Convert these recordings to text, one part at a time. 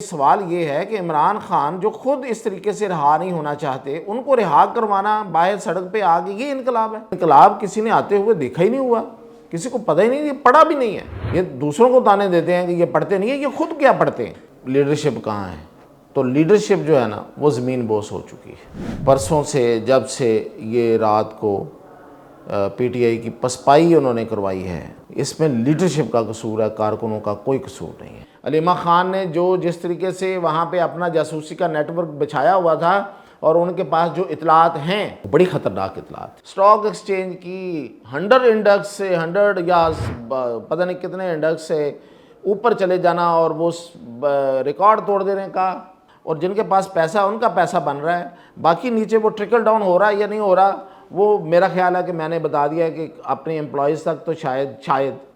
سوال یہ ہے کہ عمران خان جو خود اس طریقے سے رہا نہیں ہونا چاہتے، ان کو رہا کروانا باہر سڑک پہ آ کے یہ انقلاب ہے۔ انقلاب کسی نے آتے ہوئے دیکھا ہی نہیں ہوا، کسی کو پتہ ہی نہیں، یہ پڑھا بھی نہیں ہے۔ یہ دوسروں کو تانے دیتے ہیں کہ یہ پڑھتے نہیں ہیں، یہ خود کیا پڑھتے ہیں۔ لیڈرشپ کہاں ہے؟ تو لیڈرشپ جو ہے نا وہ زمین بوس ہو چکی ہے۔ پرسوں سے جب سے یہ رات کو پی ٹی آئی کی پسپائی انہوں نے کروائی ہے، اس میں لیڈرشپ کا قصور ہے، کارکنوں کا کوئی قصور نہیں ہے۔ علیمہ خان نے جو جس طریقے سے وہاں پہ اپنا جاسوسی کا نیٹ ورک بچھایا ہوا تھا، اور ان کے پاس جو اطلاعات ہیں بڑی خطرناک اطلاعات، اسٹاک ایکسچینج کی 100 انڈیکس سے 100 یا پتہ نہیں کتنے انڈیکس سے اوپر چلے جانا، اور وہ ریکارڈ توڑ دینے کا، اور جن کے پاس پیسہ ان کا پیسہ بن رہا ہے، باقی نیچے وہ ٹرکل ڈاؤن ہو رہا ہے یا نہیں ہو رہا، وہ میرا خیال ہے کہ میں نے بتا دیا ہے کہ اپنے امپلائیز تک تو شاید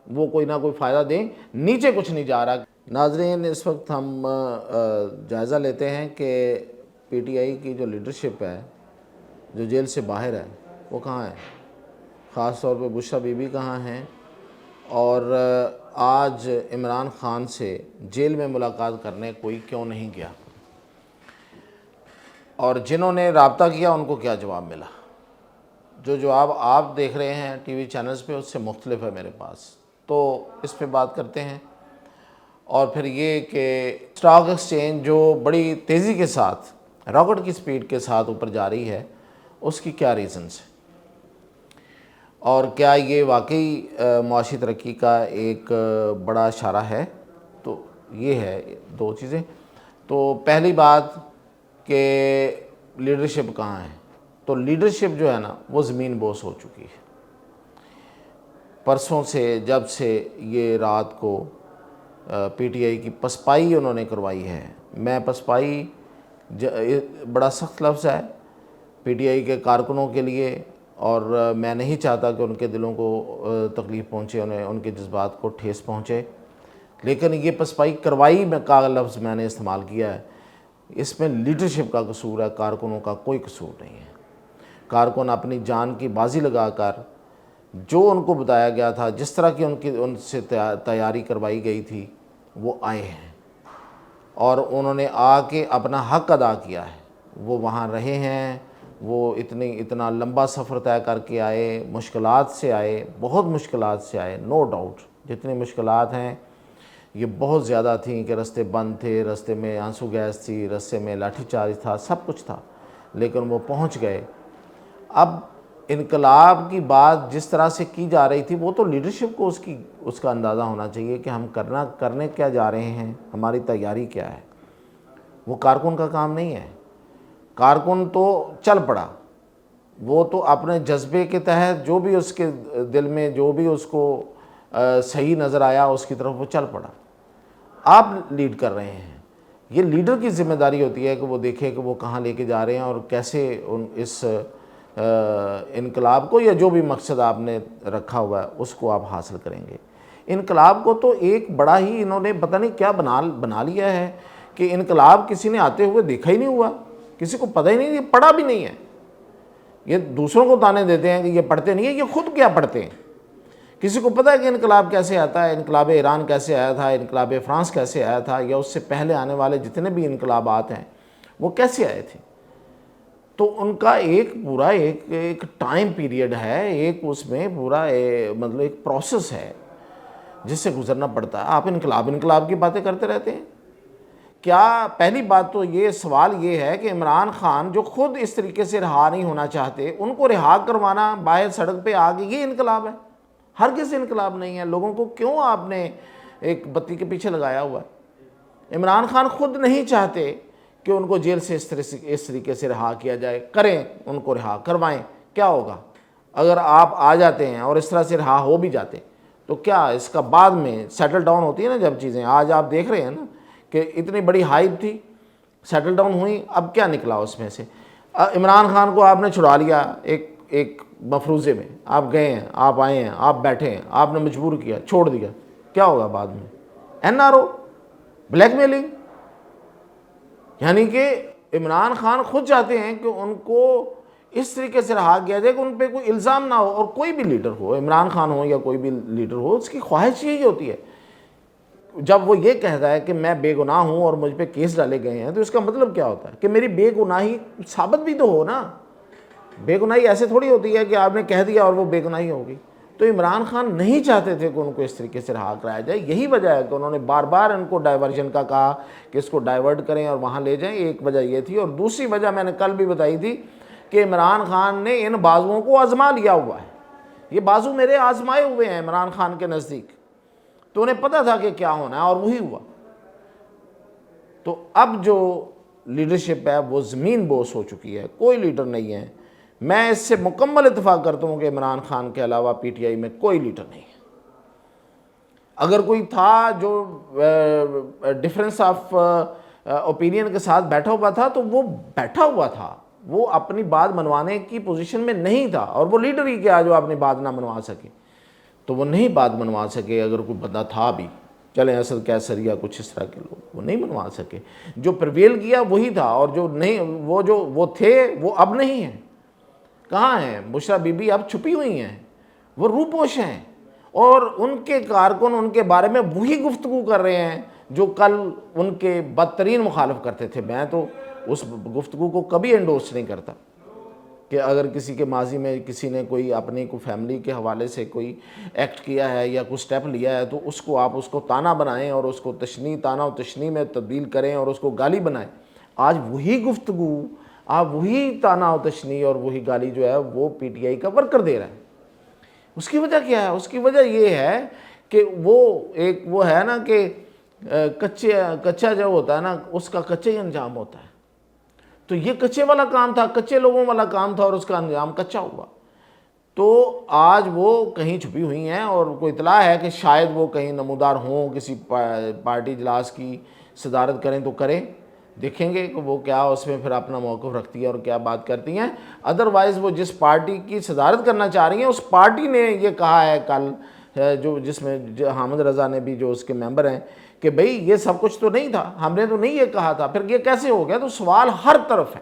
وہ کوئی نہ کوئی فائدہ دیں، نیچے کچھ نہیں جا رہا۔ ناظرین، اس وقت ہم جائزہ لیتے ہیں کہ پی ٹی آئی کی جو لیڈرشپ ہے، جو جیل سے باہر ہے، وہ کہاں ہے، خاص طور پہ بشریٰ بی بی کہاں ہیں، اور آج عمران خان سے جیل میں ملاقات کرنے کوئی کیوں نہیں گیا، اور جنہوں نے رابطہ کیا ان کو کیا جواب ملا۔ جو جواب آپ دیکھ رہے ہیں ٹی وی چینلز پہ اس سے مختلف ہے میرے پاس، تو اس پہ بات کرتے ہیں۔ اور پھر یہ کہ اسٹاک ایکسچینج جو بڑی تیزی کے ساتھ، راکٹ کی سپیڈ کے ساتھ اوپر جا رہی ہے، اس کی کیا ریزنز ہیں، اور کیا یہ واقعی معاشی ترقی کا ایک بڑا اشارہ ہے۔ تو یہ ہے دو چیزیں۔ تو پہلی بات کہ لیڈرشپ کہاں ہے؟ تو لیڈرشپ جو ہے نا وہ زمین بوس ہو چکی ہے۔ پرسوں سے جب سے یہ رات کو پی ٹی آئی کی پسپائی انہوں نے کروائی ہے، میں پسپائی بڑا سخت لفظ ہے پی ٹی آئی کے کارکنوں کے لیے، اور میں نہیں چاہتا کہ ان کے دلوں کو تکلیف پہنچے، ان کے جذبات کو ٹھیس پہنچے، لیکن یہ پسپائی کروائی کا لفظ میں نے استعمال کیا ہے۔ اس میں لیڈرشپ کا قصور ہے، کارکنوں کا کوئی قصور نہیں ہے۔ کارکن اپنی جان کی بازی لگا کر جو ان کو بتایا گیا تھا، جس طرح کی ان سے تیاری کروائی گئی تھی، وہ آئے ہیں، اور انہوں نے آ کے اپنا حق ادا کیا ہے۔ وہ وہاں رہے ہیں، وہ اتنا لمبا سفر طے کر کے آئے، مشکلات سے آئے، بہت مشکلات سے آئے، نو ڈاؤٹ۔ جتنی مشکلات ہیں یہ بہت زیادہ تھیں کہ رستے بند تھے، رستے میں آنسو گیس تھی، رستے میں لاٹھی چارج تھا، سب کچھ تھا، لیکن وہ پہنچ گئے۔ اب انقلاب کی بات جس طرح سے کی جا رہی تھی، وہ تو لیڈرشپ کو اس کا اندازہ ہونا چاہیے کہ ہم کرنے کیا جا رہے ہیں، ہماری تیاری کیا ہے۔ وہ کارکن کا کام نہیں ہے۔ کارکن تو چل پڑا، وہ تو اپنے جذبے کے تحت جو بھی اس کے دل میں جو بھی اس کو صحیح نظر آیا اس کی طرف وہ چل پڑا۔ آپ لیڈ کر رہے ہیں، یہ لیڈر کی ذمہ داری ہوتی ہے کہ وہ دیکھے کہ وہ کہاں لے کے جا رہے ہیں، اور کیسے اس انقلاب کو یا جو بھی مقصد آپ نے رکھا ہوا ہے اس کو آپ حاصل کریں گے۔ انقلاب کو تو ایک بڑا ہی انہوں نے پتہ نہیں کیا بنا لیا ہے کہ انقلاب کسی نے آتے ہوئے دیکھا ہی نہیں ہوا، کسی کو پتہ ہی نہیں، یہ پڑھا بھی نہیں ہے۔ یہ دوسروں کو تانے دیتے ہیں کہ یہ پڑھتے نہیں ہیں، یہ خود کیا پڑھتے ہیں۔ کسی کو پتہ ہے کہ انقلاب کیسے آتا ہے، انقلاب ایران کیسے آیا تھا، انقلاب فرانس کیسے آیا تھا، یا اس سے پہلے آنے والے جتنے بھی انقلابات ہیں وہ کیسے آئے تھے۔ تو ان کا ایک پورا ایک ٹائم پیریڈ ہے، ایک اس میں پورا مطلب ایک پروسیس ہے جس سے گزرنا پڑتا ہے۔ آپ انقلاب کی باتیں کرتے رہتے ہیں۔ کیا پہلی بات تو یہ سوال یہ ہے کہ عمران خان جو خود اس طریقے سے رہا نہیں ہونا چاہتے، ان کو رہا کروانا باہر سڑک پہ آ کے یہ انقلاب ہے؟ ہرگز انقلاب نہیں ہے۔ لوگوں کو کیوں آپ نے ایک بتی کے پیچھے لگایا ہوا ہے؟ عمران خان خود نہیں چاہتے کہ ان کو جیل سے اس طریقے سے رہا کیا جائے، کریں، ان کو رہا کروائیں۔ کیا ہوگا اگر آپ آ جاتے ہیں اور اس طرح سے رہا ہو بھی جاتے، تو کیا اس کا بعد میں سیٹل ڈاؤن ہوتی ہے نا جب چیزیں، آج آپ دیکھ رہے ہیں نا کہ اتنی بڑی ہائپ تھی، سیٹل ڈاؤن ہوئی، اب کیا نکلا اس میں سے؟ عمران خان کو آپ نے چھڑا لیا ایک مفروضے میں، آپ گئے ہیں، آپ آئے ہیں، آپ بیٹھے ہیں، آپ نے مجبور کیا، چھوڑ دیا، کیا ہوگا بعد میں؟ این آر او، بلیک میلنگ۔ یعنی کہ عمران خان خود چاہتے ہیں کہ ان کو اس طریقے سے رہا کیا جائے کہ ان پہ کوئی الزام نہ ہو، اور کوئی بھی لیڈر ہو، عمران خان ہو یا کوئی بھی لیڈر ہو، اس کی خواہش یہی ہوتی ہے۔ جب وہ یہ کہتا ہے کہ میں بے گناہ ہوں اور مجھ پہ کیس ڈالے گئے ہیں، تو اس کا مطلب کیا ہوتا ہے کہ میری بے گناہی ثابت بھی تو ہو نا. بے گناہی ایسے تھوڑی ہوتی ہے کہ آپ نے کہہ دیا اور وہ بے گناہی ہوگی. تو عمران خان نہیں چاہتے تھے کہ ان کو اس طریقے سے رہا کرایا جائے. یہی وجہ ہے کہ انہوں نے بار بار ان کو ڈائیورژن کا کہا کہ اس کو ڈائیورٹ کریں اور وہاں لے جائیں. ایک وجہ یہ تھی، اور دوسری وجہ میں نے کل بھی بتائی تھی کہ عمران خان نے ان بازوؤں کو آزما لیا ہوا ہے. یہ بازو میرے آزمائے ہوئے ہیں عمران خان کے نزدیک، تو انہیں پتہ تھا کہ کیا ہونا ہے اور وہی ہوا. تو اب جو لیڈرشپ ہے وہ زمین بوس ہو چکی ہے، کوئی لیڈر نہیں ہے. میں اس سے مکمل اتفاق کرتا ہوں کہ عمران خان کے علاوہ پی ٹی آئی میں کوئی لیڈر نہیں ہے. اگر کوئی تھا جو ڈفرینس آف اوپینین کے ساتھ بیٹھا ہوا تھا تو وہ بیٹھا ہوا تھا، وہ اپنی بات منوانے کی پوزیشن میں نہیں تھا. اور وہ لیڈر ہی کیا جو اپنی بات نہ منوا سکے، تو وہ نہیں بات منوا سکے. اگر کوئی بندہ تھا بھی، چلیں اسد کیسر یا کچھ اس طرح کے لوگ، وہ نہیں منوا سکے. جو پرویل کیا وہی تھا، اور جو نہیں، وہ تھے وہ اب نہیں ہیں. کہاں ہیں؟ بشریٰ بی بی اب چھپی ہوئی ہیں، وہ روپوش ہیں، اور ان کے کارکن ان کے بارے میں وہی گفتگو کر رہے ہیں جو کل ان کے بدترین مخالف کرتے تھے. میں تو اس گفتگو کو کبھی انڈورس نہیں کرتا کہ اگر کسی کے ماضی میں کسی نے کوئی اپنی کو فیملی کے حوالے سے کوئی ایکٹ کیا ہے یا کوئی سٹیپ لیا ہے تو اس کو آپ اس کو تانا بنائیں اور اس کو تانا و تشنیع میں تبدیل کریں اور اس کو گالی بنائیں. آج وہی گفتگو، آپ وہی تانا و تشنیع اور وہی گالی جو ہے وہ پی ٹی آئی کا ورکر دے رہا ہے. اس کی وجہ کیا ہے؟ اس کی وجہ یہ ہے کہ وہ ہے نا کہ کچا جو ہوتا ہے نا اس کا کچا ہی انجام ہوتا ہے. تو یہ کچے والا کام تھا، کچے لوگوں والا کام تھا، اور اس کا انجام کچا ہوا. تو آج وہ کہیں چھپی ہوئی ہیں، اور کوئی اطلاع ہے کہ شاید وہ کہیں نمودار ہوں، کسی پارٹی اجلاس کی صدارت کریں تو کریں. دیکھیں گے کہ وہ کیا اس میں پھر اپنا موقف رکھتی ہے اور کیا بات کرتی ہیں. ادروائز وہ جس پارٹی کی صدارت کرنا چاہ رہی ہیں اس پارٹی نے یہ کہا ہے کل، جس میں حامد رضا نے بھی، جو اس کے ممبر ہیں، کہ بھئی یہ سب کچھ تو نہیں تھا، ہم نے تو نہیں یہ کہا تھا، پھر یہ کیسے ہو گیا؟ تو سوال ہر طرف ہے.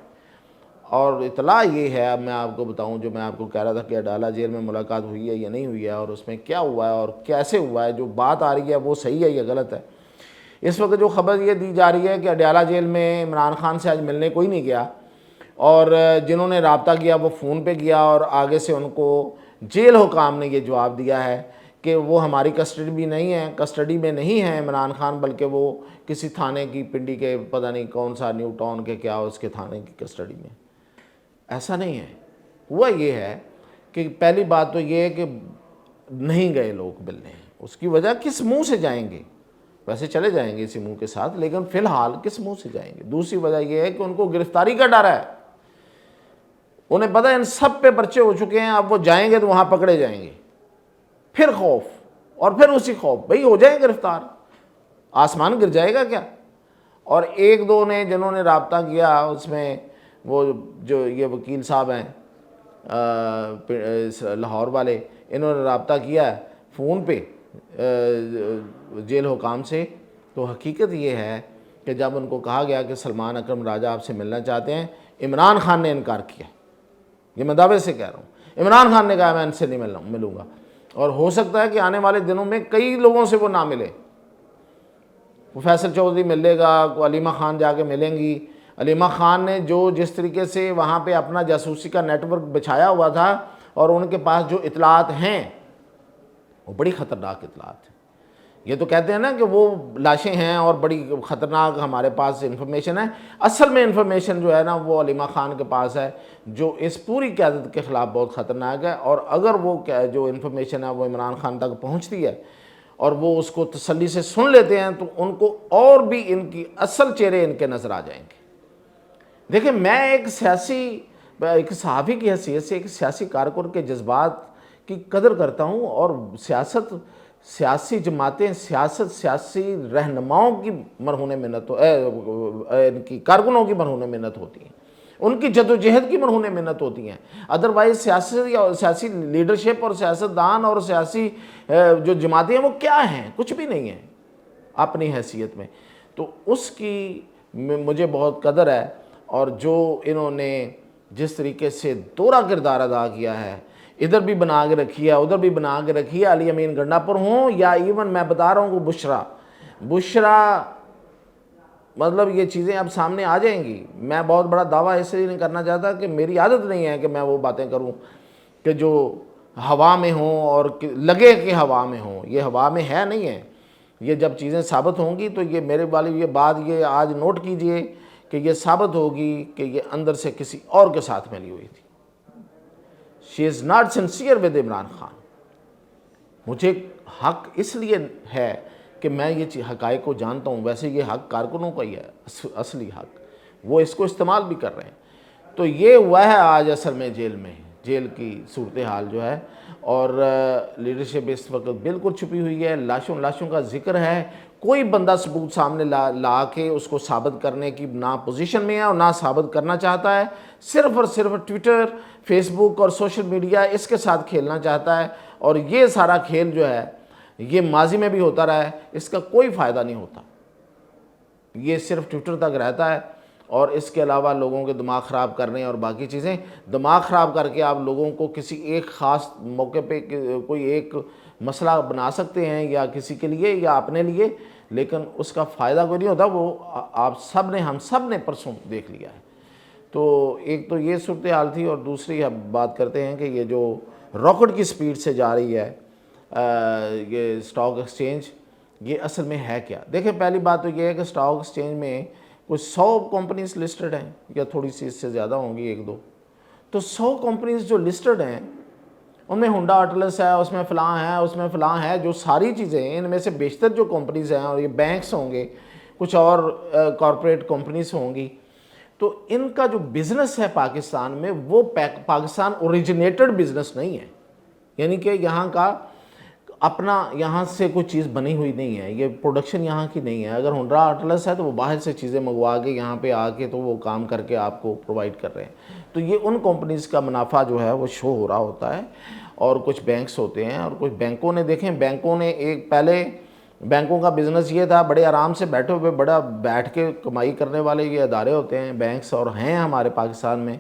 اور اطلاع یہ ہے، اب میں آپ کو بتاؤں، جو میں آپ کو کہہ رہا تھا کہ اڈالہ جیل میں ملاقات ہوئی ہے یا نہیں ہوئی ہے، اور اس میں کیا ہوا ہے اور کیسے ہوا ہے، جو بات آ رہی ہے وہ صحیح ہے یا غلط ہے. اس وقت جو خبر یہ دی جا رہی ہے کہ اڈیالہ جیل میں عمران خان سے آج ملنے کوئی نہیں گیا، اور جنہوں نے رابطہ کیا وہ فون پہ کیا، اور آگے سے ان کو جیل حکام نے یہ جواب دیا ہے کہ وہ ہماری کسٹڈی میں نہیں ہے عمران خان، بلکہ وہ کسی تھانے کی، پنڈی کے پتہ نہیں کون سا نیو ٹاؤن کے کیا اس کے تھانے کی کسٹڈی میں. ایسا نہیں ہے. ہوا یہ ہے کہ پہلی بات تو یہ ہے کہ نہیں گئے لوگ ملنے. اس کی وجہ کس منہ سے جائیں گے؟ ویسے چلے جائیں گے اسی منہ کے ساتھ، لیکن فی الحال کس منہ سے جائیں گے؟ دوسری وجہ یہ ہے کہ ان کو گرفتاری کا ڈر ہے. انہیں پتہ ہے ان سب پہ پرچے ہو چکے ہیں، اب وہ جائیں گے تو وہاں پکڑے جائیں گے. پھر خوف، اور پھر اسی خوف، بھئی ہو جائیں گرفتار، آسمان گر جائے گا کیا؟ اور ایک دو نے جنہوں نے رابطہ کیا، اس میں وہ جو یہ وکیل صاحب ہیں لاہور والے، انہوں نے رابطہ کیا ہے فون پہ جیل حکام سے. تو حقیقت یہ ہے کہ جب ان کو کہا گیا کہ سلمان اکرم راجہ آپ سے ملنا چاہتے ہیں، عمران خان نے انکار کیا. یہ میں دعوے سے کہہ رہا ہوں، عمران خان نے کہا میں ان سے نہیں ملوں گا. اور ہو سکتا ہے کہ آنے والے دنوں میں کئی لوگوں سے وہ نہ ملے. وہ فیصل چودھری ملے گا، علیمہ خان جا کے ملیں گی. علیمہ خان نے جس طریقے سے وہاں پہ اپنا جاسوسی کا نیٹ ورک بچھایا ہوا تھا، اور ان کے پاس جو اطلاعات ہیں وہ بڑی خطرناک اطلاعات ہیں. یہ تو کہتے ہیں نا کہ وہ لاشیں ہیں اور بڑی خطرناک ہمارے پاس انفارمیشن ہے. اصل میں انفارمیشن جو ہے نا وہ علیمہ خان کے پاس ہے، جو اس پوری قیادت کے خلاف بہت خطرناک ہے. اور اگر وہ جو انفارمیشن ہے وہ عمران خان تک پہنچتی ہے اور وہ اس کو تسلی سے سن لیتے ہیں تو ان کو اور بھی ان کی اصل چہرے ان کے نظر آ جائیں گے. دیکھیں، میں ایک صحافی کی حیثیت سے ایک سیاسی کارکن کے جذبات کی قدر کرتا ہوں، اور سیاسی جماعتیں، سیاسی رہنماؤں کی مرہون منت، ان کی کارکنوں کی مرہون منت ہوتی ہیں، ان کی جدوجہد کی مرہون منت ہوتی ہیں. ادروائز سیاسی لیڈرشپ اور سیاستدان اور سیاسی جو جماعتیں ہیں وہ کیا ہیں؟ کچھ بھی نہیں ہیں اپنی حیثیت میں. تو اس کی مجھے بہت قدر ہے. اور جو انہوں نے جس طریقے سے دوہرا کردار ادا کیا ہے، ادھر بھی بنا کے رکھی ہے ادھر بھی بنا کے رکھی ہے، علی امین گنڈا پر ہوں یا ایون میں بتا رہا ہوں کہ بشرا بشرا مطلب یہ چیزیں اب سامنے آ جائیں گی. میں بہت بڑا دعویٰ اس لیے نہیں کرنا چاہتا کہ میری عادت نہیں ہے کہ میں وہ باتیں کروں کہ جو ہوا میں ہوں اور لگے کہ ہوا میں ہوں. یہ ہوا میں ہے نہیں ہے. یہ جب چیزیں ثابت ہوں گی تو یہ میرے والی یہ بات یہ آج نوٹ کیجئے کہ یہ ثابت ہوگی کہ یہ اندر سے کسی اور کے ساتھ ملی ہوئی تھی. She is not sincere with Imran Khan. مجھے حق اس لیے ہے کہ میں یہ حقائق کو جانتا ہوں. ویسے یہ حق کارکنوں کا ہی ہے اصلی حق, وہ اس کو استعمال بھی کر رہے ہیں. تو یہ ہوا ہے آج اصل میں جیل کی صورتحال جو ہے, اور لیڈرشپ اس وقت بالکل چھپی ہوئی ہے. لاشوں کا ذکر ہے. کوئی بندہ ثبوت سامنے لا کے اس کو ثابت کرنے کی نہ پوزیشن میں ہے اور نہ ثابت کرنا چاہتا ہے. صرف اور صرف ٹویٹر, فیس بک اور سوشل میڈیا اس کے ساتھ کھیلنا چاہتا ہے. اور یہ سارا کھیل جو ہے یہ ماضی میں بھی ہوتا رہا ہے, اس کا کوئی فائدہ نہیں ہوتا. یہ صرف ٹویٹر تک رہتا ہے, اور اس کے علاوہ لوگوں کے دماغ خراب کرنے اور باقی چیزیں. دماغ خراب کر کے آپ لوگوں کو کسی ایک خاص موقع پہ کوئی ایک مسئلہ بنا سکتے ہیں, یا کسی کے لیے یا اپنے لیے, لیکن اس کا فائدہ کوئی نہیں ہوتا. وہ ہم سب نے پرسوں دیکھ لیا ہے. تو ایک تو یہ صورتحال تھی, اور دوسری اب بات کرتے ہیں کہ یہ جو راکٹ کی سپیڈ سے جا رہی ہے یہ اسٹاک ایکسچینج, یہ اصل میں ہے کیا. دیکھیں, پہلی بات تو یہ ہے کہ اسٹاک ایکسچینج میں کچھ 100 کمپنیز لسٹڈ ہیں, یا تھوڑی سی اس سے زیادہ ہوں گی, 1-2. تو 100 کمپنیز جو لسٹڈ ہیں ان میں ہونڈا اٹلس ہے, اس میں فلاں ہے, اس میں فلاں ہے, جو ساری چیزیں ہیں. ان میں سے بیشتر جو کمپنیز ہیں, اور یہ بینکس ہوں گے, کچھ اور کارپوریٹ کمپنیز ہوں گی, تو ان کا جو بزنس ہے پاکستان میں وہ پاکستان اوریجنیٹڈ بزنس نہیں ہے. یعنی کہ یہاں کا اپنا یہاں سے کوئی چیز بنی ہوئی نہیں ہے, یہ پروڈکشن یہاں کی نہیں ہے. اگر ہونڈا اٹلس ہے تو وہ باہر سے چیزیں منگوا کے یہاں پہ آ کے تو وہ کام کر کے آپ کو پرووائڈ کر رہے ہیں. تو یہ ان کمپنیز کا منافع جو ہے وہ شو ہو رہا ہوتا ہے. اور کچھ بینکس ہوتے ہیں, اور کچھ بینکوں نے, دیکھیں بینکوں نے پہلے بینکوں کا بزنس یہ تھا, بڑے آرام سے بیٹھے ہوئے بیٹھ کے کمائی کرنے والے یہ ادارے ہوتے ہیں بینکس, اور ہیں ہمارے پاکستان میں,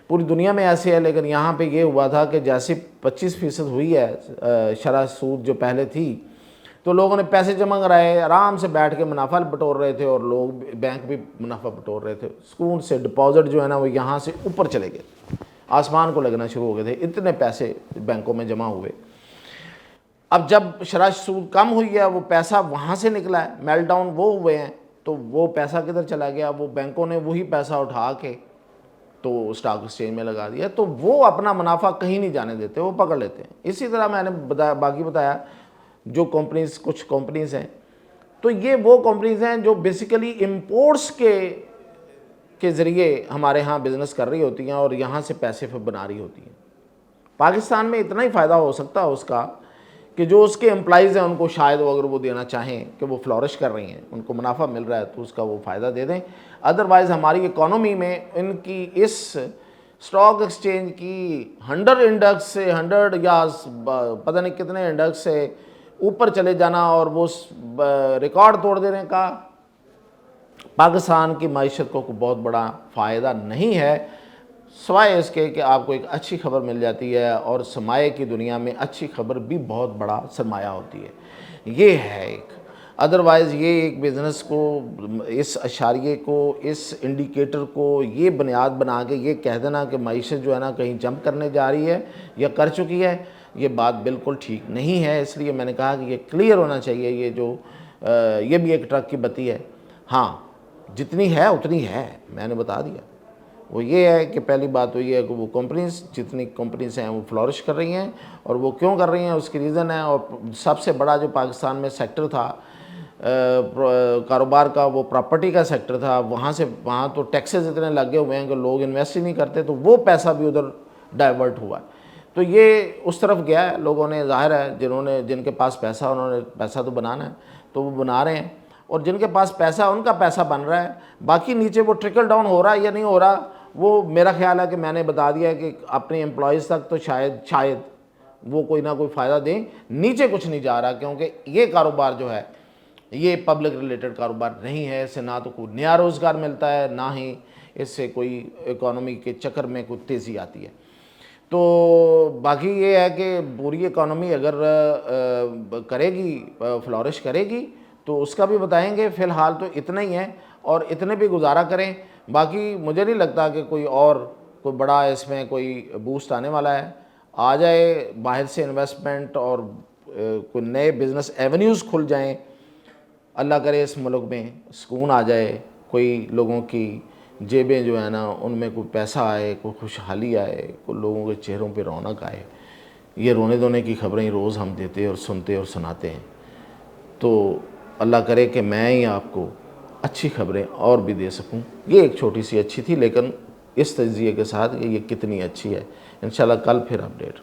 پوری دنیا میں ایسے ہے. لیکن یہاں پہ یہ ہوا تھا کہ جیسے 25% ہوئی ہے شرح سود جو پہلے تھی, تو لوگوں نے پیسے جمع کرائے, آرام سے بیٹھ کے منافع بٹور رہے تھے, اور لوگ بینک بھی منافع بٹور رہے تھے. سکون سے ڈپازٹ جو ہے نا وہ یہاں سے اوپر چلے گئے, آسمان کو لگنا شروع ہو گئے تھے, اتنے پیسے بینکوں میں جمع ہوئے. اب جب شرح سود کم ہوئی ہے, وہ پیسہ وہاں سے نکلا ہے, میل ڈاؤن وہ ہوئے ہیں, تو وہ پیسہ کدھر چلا گیا؟ وہ بینکوں نے وہی پیسہ اٹھا کے تو اسٹاک ایکسچینج میں لگا دیا. تو وہ اپنا منافع کہیں نہیں جانے دیتے, وہ پکڑ لیتے ہیں. اسی طرح میں نے باقی بتایا جو کمپنیز, کچھ کمپنیز ہیں, تو یہ وہ کمپنیز ہیں جو بیسیکلی امپورٹس کے ذریعے ہمارے ہاں بزنس کر رہی ہوتی ہیں, اور یہاں سے پیسے بنا رہی ہوتی ہیں. پاکستان میں اتنا ہی فائدہ ہو سکتا ہے اس کا کہ جو اس کے امپلائیز ہیں ان کو شاید اگر وہ دینا چاہیں کہ وہ فلورش کر رہی ہیں, ان کو منافع مل رہا ہے, تو اس کا وہ فائدہ دے دیں. ادروائز ہماری اکانومی میں ان کی اس اسٹاک ایکسچینج کی 100 انڈیکس سے 100 یا پتہ نہیں کتنے انڈیکس سے اوپر چلے جانا اور وہ ریکارڈ توڑ دینے کا پاکستان کی معیشت کو بہت بڑا فائدہ نہیں ہے, سوائے اس کے کہ آپ کو ایک اچھی خبر مل جاتی ہے. اور سرمایہ کی دنیا میں اچھی خبر بھی بہت بڑا سرمایہ ہوتی ہے. یہ ہے ایک. ادروائز یہ ایک بزنس کو, اس اشاریے کو, اس انڈیکیٹر کو یہ بنیاد بنا کے یہ کہہ دینا کہ معیشت جو ہے نا کہیں جمپ کرنے جا رہی ہے یا کر چکی ہے, یہ بات بالکل ٹھیک نہیں ہے. اس لیے میں نے کہا کہ یہ کلیئر ہونا چاہیے. یہ بھی ایک ٹرک کی بتی ہے. ہاں جتنی ہے اتنی ہے, میں نے بتا دیا. وہ یہ ہے کہ پہلی بات تو یہ ہے کہ وہ کمپنیز, جتنی کمپنیز ہیں وہ فلورش کر رہی ہیں, اور وہ کیوں کر رہی ہیں اس کی ریزن ہے. اور سب سے بڑا جو پاکستان میں سیکٹر تھا کاروبار کا, وہ پراپرٹی کا سیکٹر تھا. وہاں تو ٹیکسز اتنے لگے ہوئے ہیں کہ لوگ انویسٹ ہی نہیں کرتے, تو وہ پیسہ بھی ادھر ڈائیورٹ ہوا ہے. تو یہ اس طرف گیا ہے. لوگوں نے, ظاہر ہے جن کے پاس پیسہ, انہوں نے پیسہ تو بنانا ہے, تو وہ بنا رہے ہیں. اور جن کے پاس پیسہ, ان کا پیسہ بن رہا ہے. باقی نیچے وہ ٹرکل ڈاؤن ہو رہا ہے یا نہیں ہو رہا, وہ میرا خیال ہے کہ میں نے بتا دیا کہ اپنے امپلائیز تک تو شاید وہ کوئی نہ کوئی فائدہ دیں. نیچے کچھ نہیں جا رہا, کیونکہ یہ کاروبار جو ہے یہ پبلک ریلیٹڈ کاروبار نہیں ہے. اس سے نہ تو کوئی نیا روزگار ملتا ہے, نہ ہی اس سے کوئی اکانومی کے چکر میں کوئی تیزی آتی ہے. تو باقی یہ ہے کہ پوری اکانومی اگر کرے گی, فلورش کرے گی, تو اس کا بھی بتائیں گے. فی الحال تو اتنا ہی ہے اور اتنے بھی گزارا کریں. باقی مجھے نہیں لگتا کہ کوئی بڑا اس میں کوئی بوسٹ آنے والا ہے. آ جائے باہر سے انویسٹمنٹ اور کوئی نئے بزنس ایونیوز کھل جائیں. اللہ کرے اس ملک میں سکون آ جائے, کوئی لوگوں کی جیبیں جو ہے نا ان میں کوئی پیسہ آئے, کوئی خوشحالی آئے, کوئی لوگوں کے چہروں پہ رونق آئے. یہ رونے دھونے کی خبریں روز ہم دیتے اور سنتے اور سناتے ہیں. تو اللہ کرے کہ میں ہی آپ کو اچھی خبریں اور بھی دے سکوں. یہ ایک چھوٹی سی اچھی تھی, لیکن اس تجزیے کے ساتھ کہ یہ کتنی اچھی ہے. انشاءاللہ کل پھر اپڈیٹ.